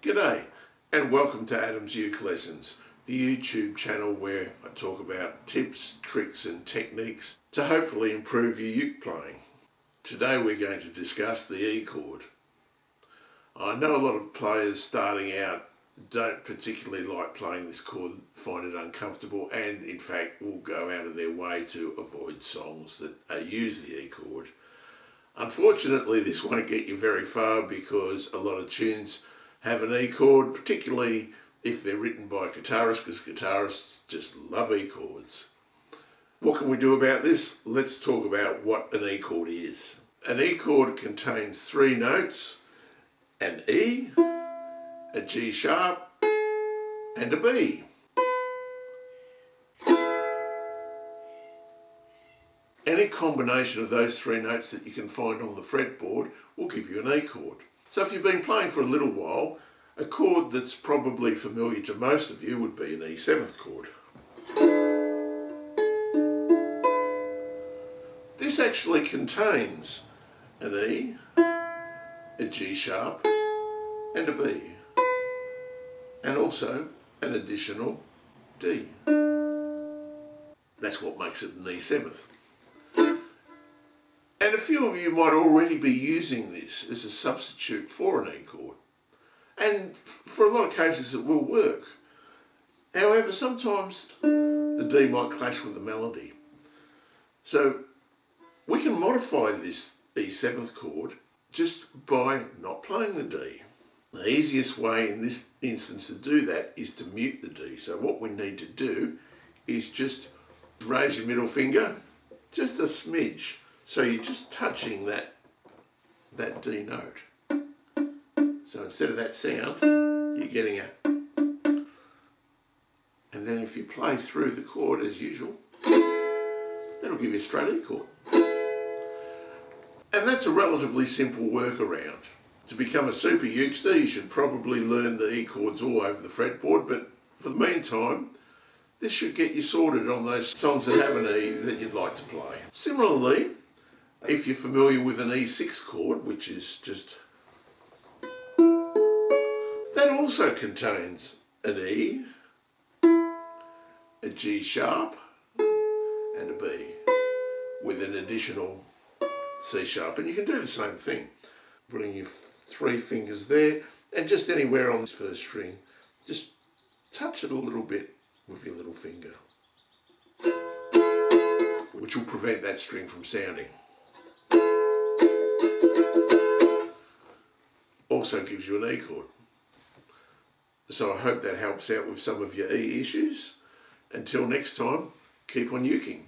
G'day and welcome to Adam's Uke Lessons, the YouTube channel where I talk about tips, tricks and techniques to hopefully improve your uke playing. Today we're going to discuss the E chord. I know a lot of players starting out don't particularly like playing this chord, find it uncomfortable, and in fact will go out of their way to avoid songs that use the E chord. Unfortunately, this won't get you very far because a lot of tunes have an E chord, particularly if they're written by a guitarist, because guitarists just love E chords. What can we do about this? Let's talk about what an E chord is. An E chord contains three notes: an E, a G sharp, and a B. Any combination of those three notes that you can find on the fretboard will give you an E chord. So if you've been playing for a little while, a chord that's probably familiar to most of you would be an E7th chord. This actually contains an E, a G sharp, and a B, and also an additional D. That's what makes it an E7th. And a few of you might already be using this as a substitute for an E chord. And for a lot of cases it will work. However, sometimes the D might clash with the melody. So we can modify this E7th chord just by not playing the D. The easiest way in this instance to do that is to mute the D. So what we need to do is just raise your middle finger just a smidge. So you're just touching that D note. So instead of that sound, you're getting a... And then if you play through the chord as usual, that'll give you a straight E chord. And that's a relatively simple workaround. To become a super ukester, you should probably learn the E chords all over the fretboard, but for the meantime, this should get you sorted on those songs that have an E that you'd like to play. Similarly, if you're familiar with an E6 chord, which is just... that also contains an E, a G sharp, and a B, with an additional C sharp. And you can do the same thing, putting your three fingers there, and just anywhere on this first string, just touch it a little bit with your little finger, which will prevent that string from sounding. Also gives you an E chord. So I hope that helps out with some of your E issues. Until next time, keep on uking.